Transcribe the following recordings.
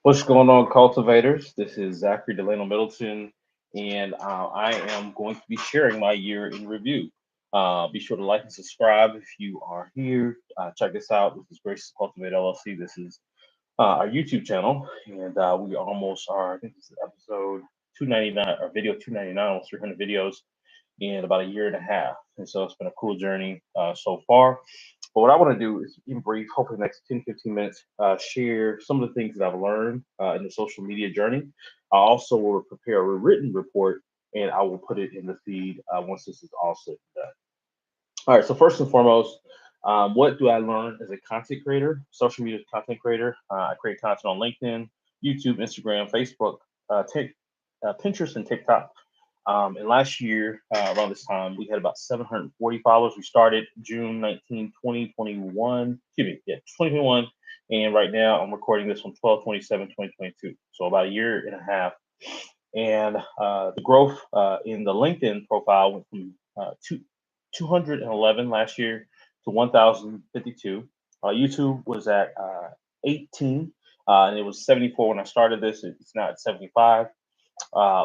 What's going on, cultivators? This is Zachary Delano Middleton, and I am going to be sharing my year in review. Be sure to like and subscribe if you are here. Check this out. This is Grace Cultivate LLC. This is our YouTube channel, and we almost are. I think this is episode 299, or video 299, almost 300 videos in about a year and a half. And so it's been a cool journey so far. But what I want to do is, in brief, hopefully the next 10, 15 minutes, share some of the things that I've learned in the social media journey. I also will prepare a written report and I will put it in the feed once this is all said and done. All right, so first and foremost, what do I learn as a content creator, social media content creator? I create content on LinkedIn, YouTube, Instagram, Facebook, Pinterest, and TikTok. And last year, around this time, we had about 740 followers. We started June 19, 2021. Excuse me, yeah, 2021. And right now, I'm recording this on 12/27/2022. So about a year and a half. And the growth in the LinkedIn profile went from 211 last year to 1,052. YouTube was at 18, and it was 74 when I started this. It's now at 75.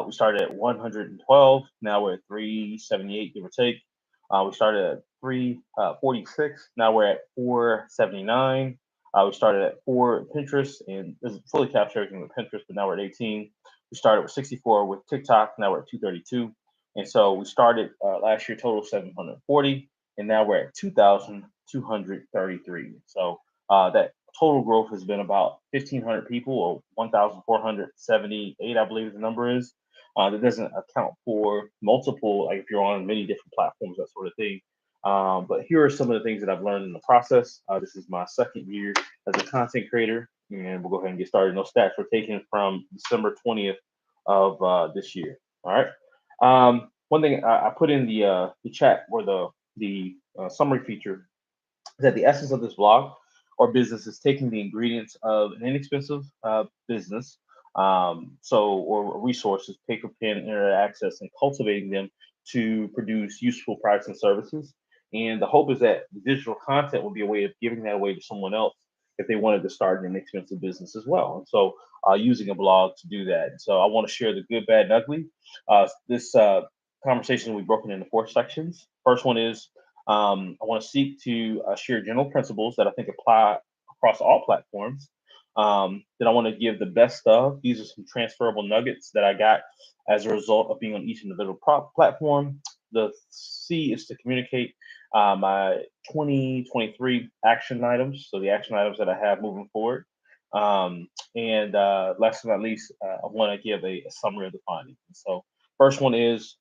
We started at 112. Now we're at 378, give or take. We started at 346. Now we're at 479. We started at 4 Pinterest, and this is fully captured everything with Pinterest, but now we're at 18. We started with 64 with TikTok. Now we're at 232. And so we started last year total 740, and now we're at 2,233. So that total growth has been about 1,500 people, or 1,478, I believe the number is. That doesn't account for multiple, like if you're on many different platforms, that sort of thing. But here are some of the things that I've learned in the process. This is my second year as a content creator, and we'll go ahead and get started. No stats were taken from December 20th of this year. All right. One thing I put in the chat, or the summary feature, is that the essence of this blog or business is taking the ingredients of an inexpensive business, or resources, paper, pen, internet access, and cultivating them to produce useful products and services. And the hope is that the digital content will be a way of giving that away to someone else if they wanted to start an inexpensive business as well. And so, using a blog to do that. And so, I want to share the good, bad, and ugly. This conversation will be broken into 4 sections. First one is I want to seek to share general principles that I think apply across all platforms. Then I want to give the best of. These are some transferable nuggets that I got as a result of being on each individual platform. The C is to communicate my 2023 action items. So the action items that I have moving forward. And last but not least, I want to give a summary of the findings. So first one is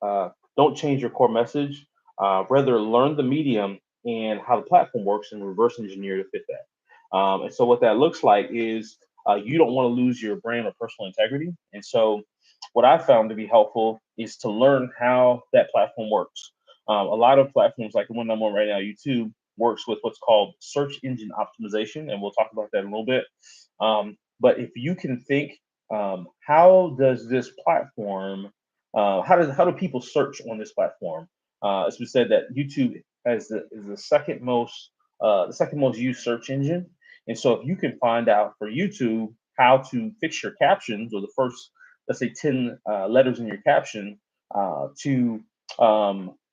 don't change your core message. Rather learn the medium and how the platform works and reverse engineer to fit that. And so what that looks like is you don't want to lose your brand or personal integrity. And so what I found to be helpful is to learn how that platform works. A lot of platforms, like the one I'm on right now, YouTube, works with what's called search engine optimization, and we'll talk about that in a little bit. But if you can think, how does this platform, how do people search on this platform? As we said, that YouTube is the second most used search engine. And so if you can find out for YouTube how to fix your captions, or the first, let's say, 10 letters in your caption to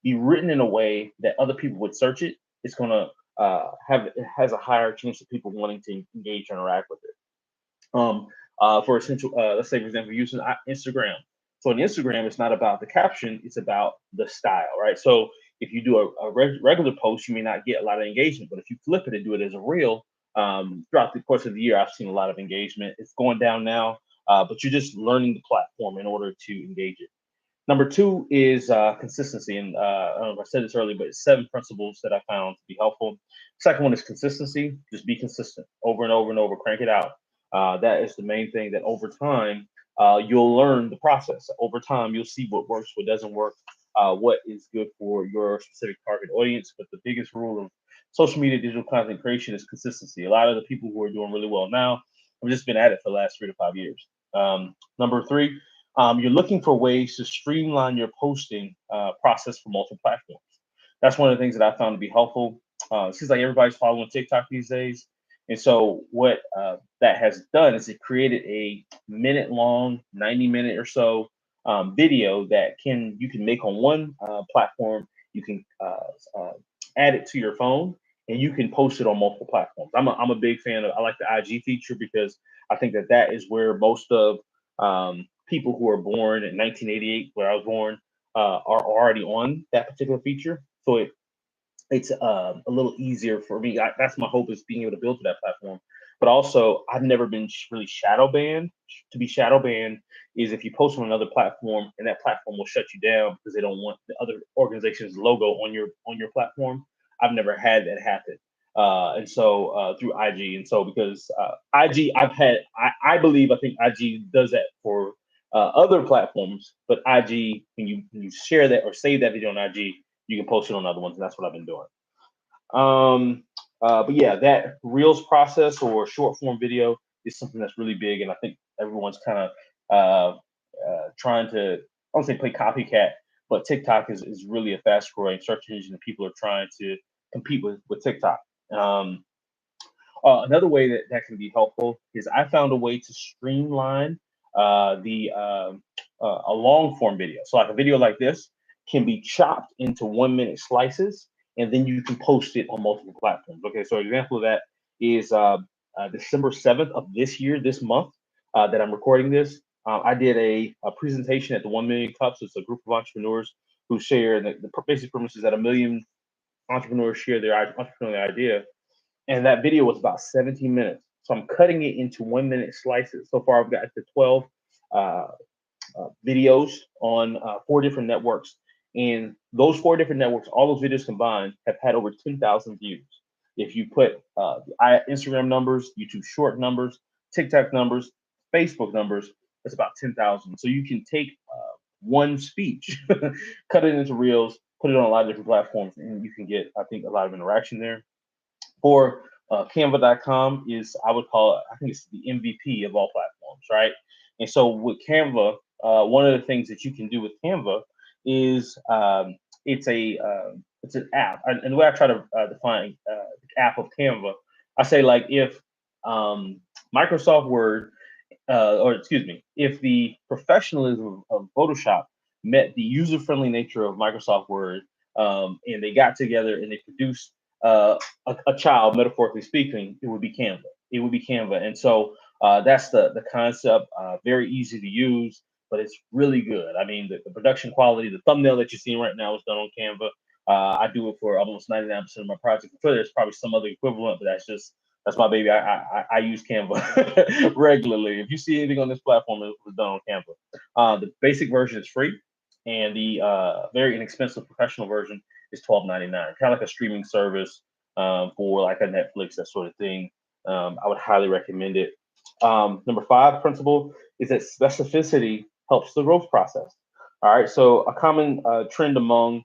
be written in a way that other people would search it, it's going to it has a higher chance of people wanting to engage, interact with it. For essential, let's say, for example, using Instagram. So on Instagram, it's not about the caption, it's about the style, right? So if you do a regular post, you may not get a lot of engagement, but if you flip it and do it as a reel, throughout the course of the year, I've seen a lot of engagement. It's going down now, but you're just learning the platform in order to engage it. Number two is consistency. And I don't know if I said this earlier, but it's 7 principles that I found to be helpful. Second one is consistency. Just be consistent over and over and over, crank it out. That is the main thing, that over time, you'll learn the process. Over time, you'll see what works, what doesn't work, what is good for your specific target audience. But the biggest rule of social media digital content creation is consistency. A lot of the people who are doing really well now have just been at it for the last 3 to 5 years. Number 3, you're looking for ways to streamline your posting process for multiple platforms. That's one of the things that I found to be helpful. It seems like everybody's following TikTok these days. And so what that has done is it created a minute long, 90-minute or so video that you can make on one platform. You can add it to your phone, and you can post it on multiple platforms. I'm a big fan of. I like the IG feature because I think that is where most of people who are born in 1988, where I was born, are already on that particular feature. So it's a little easier for me. That's my hope, is being able to build to that platform. But also, I've never been really shadow banned. To be shadow banned is if you post on another platform and that platform will shut you down because they don't want the other organization's logo on your platform. I've never had that happen. And so through IG, and so because IG, I think IG does that for other platforms, but IG, when you share that or save that video on IG, you can post it on other ones, and that's what I've been doing. But yeah, that Reels process or short form video is something that's really big, and I think everyone's kind of trying to, I don't say play copycat, but TikTok is really a fast growing search engine, and people are trying to compete with TikTok. Um, Another way that can be helpful is I found a way to streamline the a long form video. So like a video like this can be chopped into 1 minute slices, and then you can post it on multiple platforms. Okay, so an example of that is December 7th of this month that I'm recording this. I did a presentation at the 1 Million Cups. It's a group of entrepreneurs who share the basic premise is that a million entrepreneurs share their entrepreneurial idea, and that video was about 17 minutes. So I'm cutting it into 1 minute slices. So far, I've got to 12 uh, videos on 4 different networks. And those 4 different networks, all those videos combined, have had over 10,000 views. If you put Instagram numbers, YouTube short numbers, TikTok numbers, Facebook numbers, it's about 10,000. So you can take one speech, cut it into reels, put it on a lot of different platforms, and you can get, I think, a lot of interaction there. For Canva.com is, I would call it, I think it's the MVP of all platforms, right? And so with Canva, one of the things that you can do with Canva is it's an app. And the way I try to define the app of Canva, I say like if Microsoft Word, or excuse me, if the professionalism of Photoshop met the user-friendly nature of Microsoft Word, and they got together and they produced a child, metaphorically speaking, it would be Canva. It would be Canva. And so that's the concept. Very easy to use, but it's really good. I mean, the production quality, the thumbnail that you're seeing right now is done on Canva. I do it for almost 99% of my projects. I'm sure there's probably some other equivalent, but that's my baby. I use Canva regularly. If you see anything on this platform, it was done on Canva. The basic version is free, and the very inexpensive professional version is $12.99, kind of like a streaming service for like a Netflix, that sort of thing. I would highly recommend it. Number 5 principle is that specificity helps the growth process. All right, so a common trend among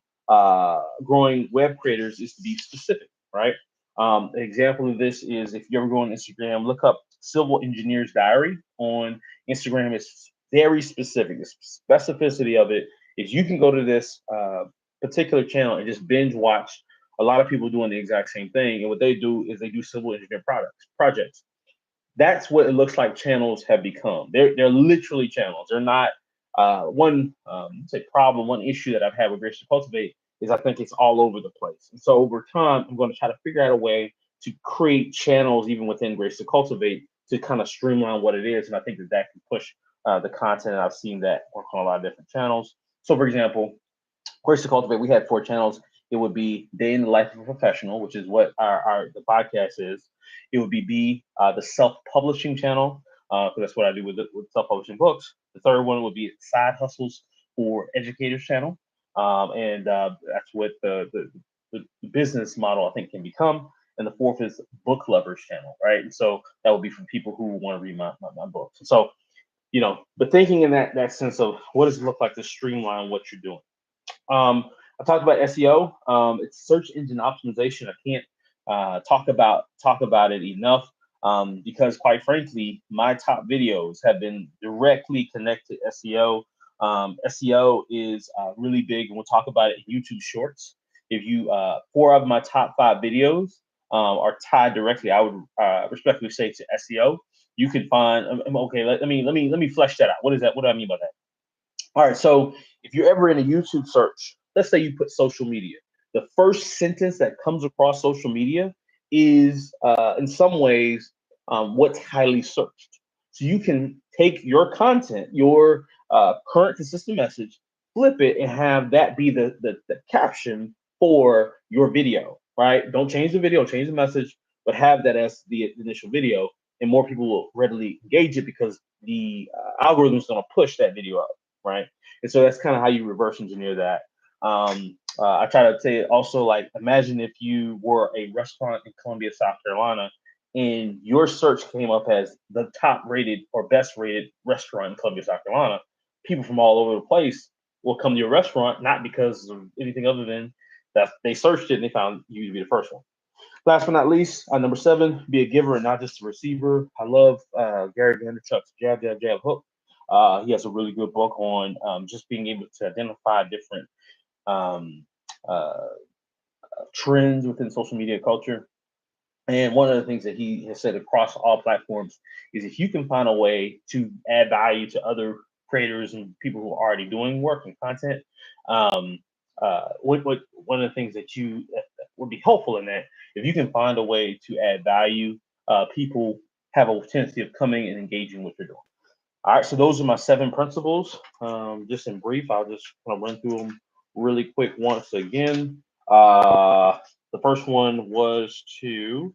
growing web creators is to be specific, right? An example of this is if you ever go on Instagram, look up Civil Engineer's Diary on Instagram. It's very specific. The specificity of it is you can go to this particular channel and just binge watch a lot of people doing the exact same thing. And what they do is they do civil engineering projects. That's what it looks like channels have become. They're literally channels. They're not one say problem, one issue that I've had with Grace to Cultivate is I think it's all over the place. And so over time, I'm going to try to figure out a way to create channels even within Grace to Cultivate to kind of streamline what it is. And I think that can push the content. And I've seen that work on a lot of different channels. So for example, Grace to Cultivate, we had 4 channels. It would be Day in the Life of a Professional, which is what the podcast is. It would be the self-publishing channel, because that's what I do with self-publishing books. The third one would be Side Hustles for Educators channel, and that's what the business model I think can become. And the fourth is Book Lovers channel, right? And so that would be from people who want to read my books. And so, but thinking in that sense of what does it look like to streamline what you're doing. I talked about SEO. It's search engine optimization. I can't talk about it enough, because quite frankly, my top videos have been directly connected to SEO. SEO is really big, and we'll talk about it in YouTube Shorts. If you 4 of my top 5 videos are tied directly, I would respectfully say, to SEO. You can find okay. Let me flesh that out. What is that? What do I mean by that? All right, so if you're ever in a YouTube search, let's say you put social media, the first sentence that comes across social media is, in some ways, what's highly searched. So you can take your content, your current consistent message, flip it, and have that be the caption for your video, right? Don't change the video, change the message, but have that as the initial video, and more people will readily engage it because the algorithm is going to push that video up, right? And so that's kind of how you reverse engineer that. I try to say also, like, imagine if you were a restaurant in Columbia, South Carolina, and your search came up as the top rated or best rated restaurant in Columbia, South Carolina. People from all over the place will come to your restaurant, not because of anything other than that they searched it and they found you to be the first one. Last but not least, number 7, be a giver and not just a receiver. I love Gary Vaynerchuk's Jab, Jab, Jab, Hook. He has a really good book on just being able to identify different um, uh, trends within social media culture. And one of the things that he has said across all platforms is, if you can find a way to add value to other creators and people who are already doing work and content, um, one of the things that you would be helpful in that, if you can find a way to add value, people have a tendency of coming and engaging what you're doing. All right, so those are my 7 principles. Just in brief, I'll just kind of run through them really quick once again. The first one was to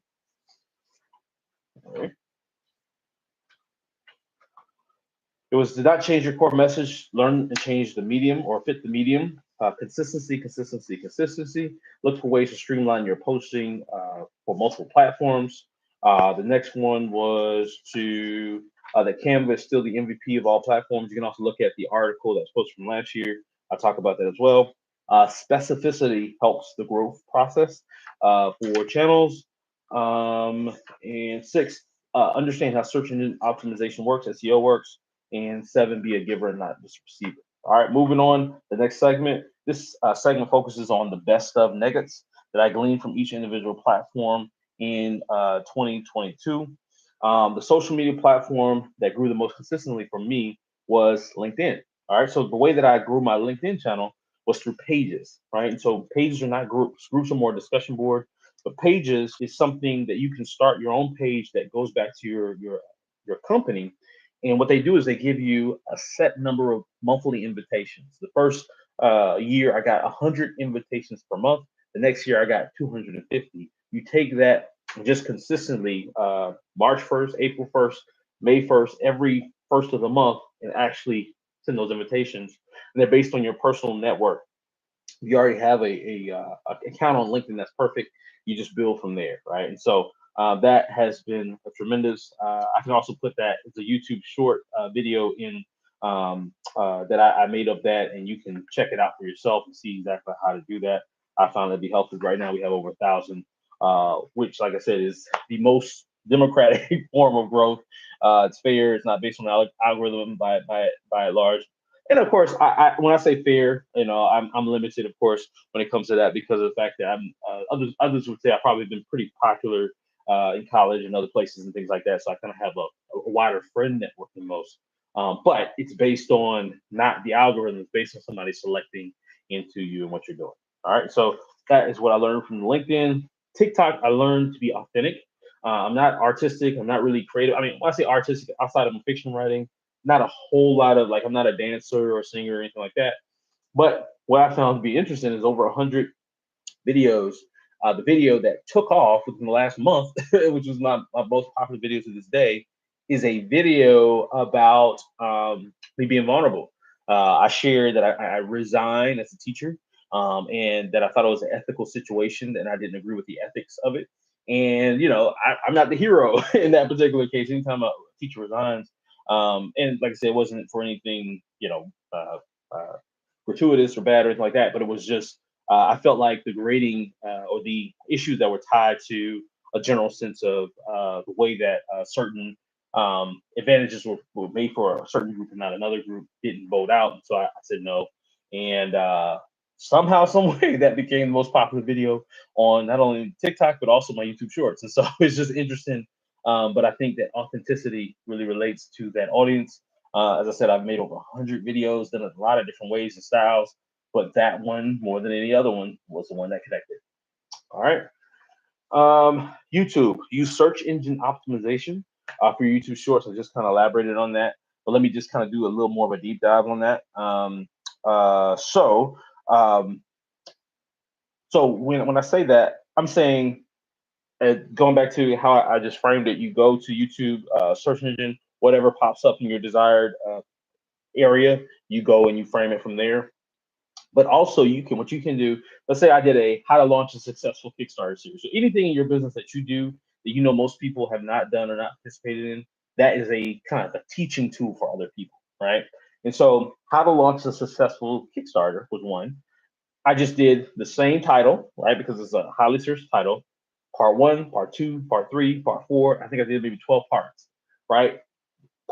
It was to not change your core message, learn and change the medium or fit the medium. Consistency, consistency, consistency. Look for ways to streamline your posting for multiple platforms. The next one was to that Canva is still the MVP of all platforms. You can also look at the article that's posted from last year. I'll talk about that as well. Specificity helps the growth process for channels. And 6, understand how search engine optimization works, SEO works. And 7, be a giver and not just a receiver. All right, moving on. The next segment. This segment focuses on the best of nuggets that I gleaned from each individual platform in 2022. The social media platform that grew the most consistently for me was LinkedIn. All right, so the way that I grew my LinkedIn channel was through pages, right? And so pages are not groups. Groups are more discussion board, but pages is something that you can start your own page that goes back to your company. And what they do is they give you a set number of monthly invitations. The first year, I got 100 invitations per month. The next year, I got 250. You take that just consistently, March 1st, April 1st, May 1st, every first of the month, and actually send those invitations. And they're based on your personal network. If you already have a account on LinkedIn, that's perfect. You just build from there, right? And so that has been a tremendous. I can also put that as a YouTube short video in that I made of that, and you can check it out for yourself and see exactly how to do that. I found it to be helpful. Right now, we have over 1,000, which, like I said, is the most democratic form of growth. It's fair. It's not based on the algorithm by large. And of course, when I say fair, I'm limited, of course, when it comes to that, because of the fact that I'm others would say I've probably been pretty popular in college and other places and things like that. So I kind of have a wider friend network than most. But it's based on not the algorithm; it's based on somebody selecting into you and what you're doing. All right, so that is what I learned from LinkedIn. TikTok, I learned to be authentic. I'm not artistic. I'm not really creative. I mean, when I say artistic, outside of my fiction writing, not a whole lot of, like, I'm not a dancer or singer or anything like that. But what I found to be interesting is over 100 videos. The video that took off within the last month, which was my most popular video to this day, is a video about me being vulnerable. I shared that I resigned as a teacher, and that I thought it was an ethical situation, and I didn't agree with the ethics of it. And I'm not the hero in that particular case. Anytime a teacher resigns, and like I said, it wasn't for anything gratuitous or bad or anything like that, but it was just I felt like the grading or the issues that were tied to a general sense of the way that certain advantages were made for a certain group and not another group didn't vote out. And so I said no. And somehow, some way, that became the most popular video on not only TikTok but also my YouTube Shorts. And so it's just interesting. But I think that authenticity really relates to that audience. As I said, I've made over 100 videos, done it a lot of different ways and styles, but that one, more than any other one, was the one that connected. All right. YouTube, use search engine optimization for your YouTube Shorts. I just kind of elaborated on that, but let me just kind of do a little more of a deep dive on that. Um, so when I say that, I'm saying, going back to how I just framed it, you go to YouTube search engine, whatever pops up in your desired area, you go and you frame it from there. But also, what you can do. Let's say I did a how to launch a successful Kickstarter series. So anything in your business that you do that you know most people have not done or not participated in, that is a kind of a teaching tool for other people, right? And so, how to launch a successful Kickstarter was one. I just did the same title, right? Because it's a highly searched title. Part one, part two, part three, part four. I think I did maybe 12 parts, right?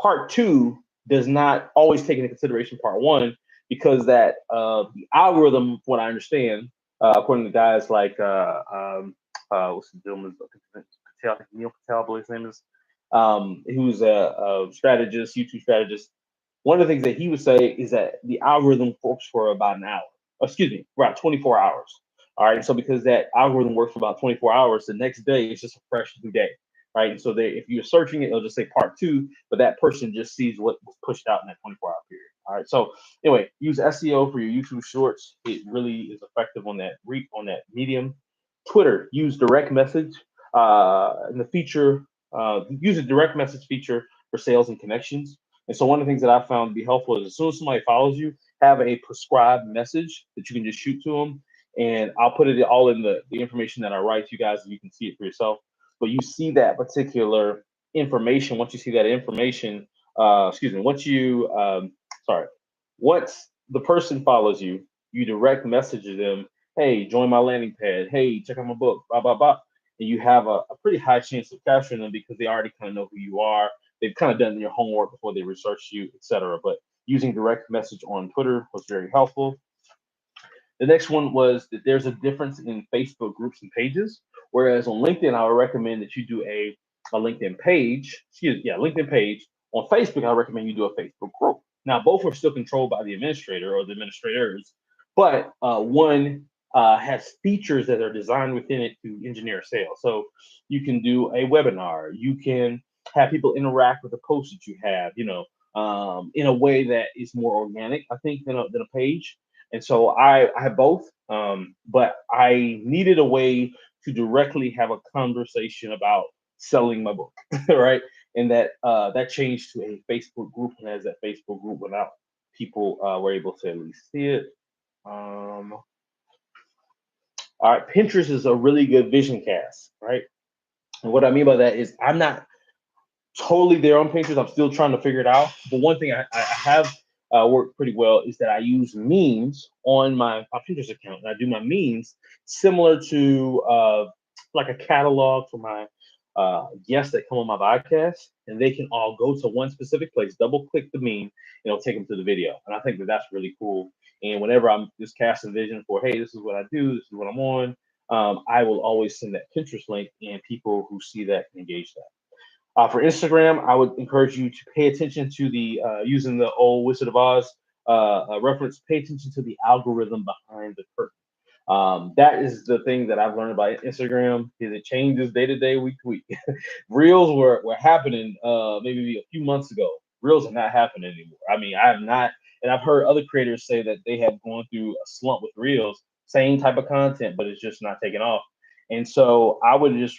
Part two does not always take into consideration part one because that the algorithm, what I understand, according to guys like what's the gentleman's Patel, I think Neil Patel, I believe his name is, who's a strategist, YouTube strategist. One of the things that he would say is that the algorithm works for about an hour. Excuse me, about 24 hours. All right. So because that algorithm works for about 24 hours, the next day it's just a fresh new day. Right. And so if you're searching it, it'll just say part two, but that person just sees what was pushed out in that 24-hour period. All right. So anyway, use SEO for your YouTube Shorts. It really is effective on that medium. Twitter, use direct message in the feature. Use a direct message feature for sales and connections. And so one of the things that I found to be helpful is as soon as somebody follows you, have a prescribed message that you can just shoot to them. And I'll put it all in the information that I write to you guys, and you can see it for yourself. But you see that particular information. Once you see that information, excuse me, sorry, once the person follows you, you direct message them, hey, join my landing pad. Hey, check out my book, blah, blah, blah. And you have a pretty high chance of capturing them because they already kind of know who you are. They've kind of done your homework before they research you, etc. But using direct message on Twitter was very helpful. The next one was that there's a difference in Facebook groups and pages, whereas on LinkedIn, I would recommend that you do a LinkedIn page. LinkedIn page. On Facebook, I recommend you do a Facebook group. Now, both are still controlled by the administrator or the administrators, but one has features that are designed within it to engineer sales. So you can do a webinar. You can have people interact with the post that you have, in a way that is more organic, I think, than a page. And so I have both, but I needed a way to directly have a conversation about selling my book, right? And that changed to a Facebook group, and as that Facebook group went out, people were able to at least see it. All right, Pinterest is a really good vision cast, right? And what I mean by that is I'm not totally there on Pinterest. I'm still trying to figure it out. But one thing I have worked pretty well is that I use memes on my Pinterest account, and I do my memes similar to like a catalog for my guests that come on my podcast, and they can all go to one specific place, double click the meme, and it'll take them to the video. And I think that that's really cool. And whenever I'm just casting vision for, hey, this is what I do, this is what I'm on, I will always send that Pinterest link, and people who see that can engage that. For Instagram, I would encourage you to pay attention to the using the old Wizard of Oz reference. Pay attention to the algorithm behind the curtain. That is the thing that I've learned about Instagram. Is it changes day to day, week to week. Reels were happening maybe a few months ago. Reels are not happening anymore. I mean, I have not, and I've heard other creators say that they have gone through a slump with Reels, same type of content, but it's just not taking off. And so I would just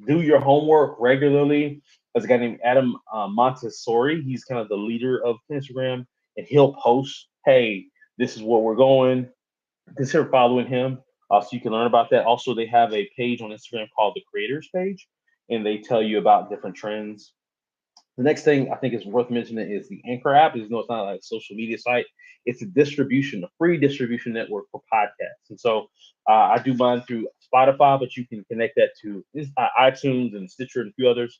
do your homework regularly. There's a guy named Adam Montessori. He's kind of the leader of Instagram, and he'll post, "Hey, this is where we're going." Consider following him, so you can learn about that. Also, they have a page on Instagram called the Creators Page, and they tell you about different trends. The next thing I think is worth mentioning is the Anchor app. Even though it's not like a social media site, it's a free distribution network for podcasts. And so I do mine through Spotify, but you can connect that to iTunes and Stitcher and a few others.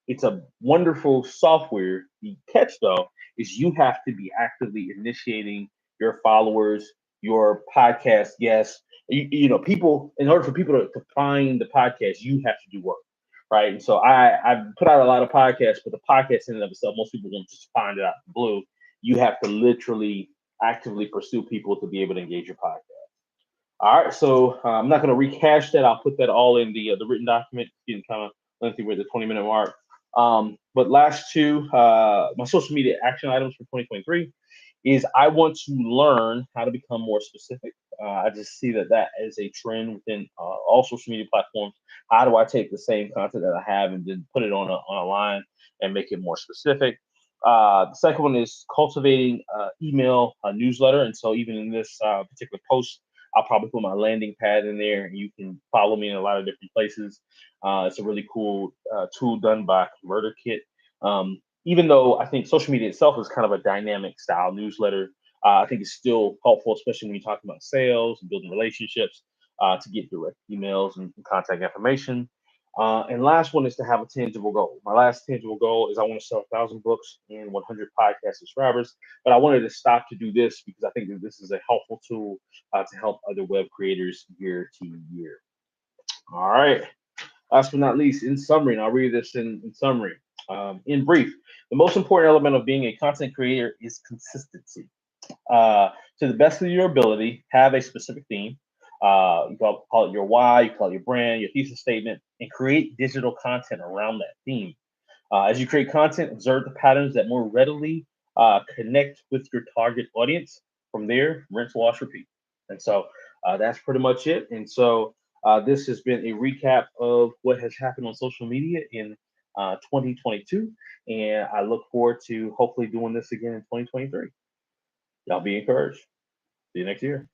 It's a wonderful software. The catch though is you have to be actively initiating your followers your podcast guests. People, in order for people to find the podcast, you have to do work, right? And so I've put out a lot of podcasts, but the podcast in and of itself, most people won't just find it out of the blue. You have to literally actively pursue people to be able to engage your podcast. All right, so I'm not going to rehash that. I'll put that all in the written document. Getting kind of lengthy with the 20-minute mark. But last two, my social media action items for 2023 is I want to learn how to become more specific. I just see that is a trend within all social media platforms. How do I take the same content that I have and then put it on a line and make it more specific? The second one is cultivating email newsletter. And so even in this particular post, I'll probably put my landing pad in there, and you can follow me in a lot of different places. It's a really cool tool done by ConverterKit. Even though I think social media itself is kind of a dynamic style newsletter, I think it's still helpful, especially when you're talking about sales and building relationships, to get direct emails and contact information. And last one is to have a tangible goal. My last tangible goal is I want to sell 1,000 books and 100 podcast subscribers. But I wanted to stop to do this because I think that this is a helpful tool to help other web creators year to year. All right. Last but not least, in summary, and I'll read this in summary. In brief, the most important element of being a content creator is consistency. Uh, to the best of your ability, have a specific theme. You call it your why, you call it your brand, your thesis statement, and create digital content around that theme. As you create content, observe the patterns that more readily connect with your target audience. From there, rinse, wash, repeat. And so that's pretty much it. And so this has been a recap of what has happened on social media in 2022. And I look forward to hopefully doing this again in 2023. Y'all be encouraged. See you next year.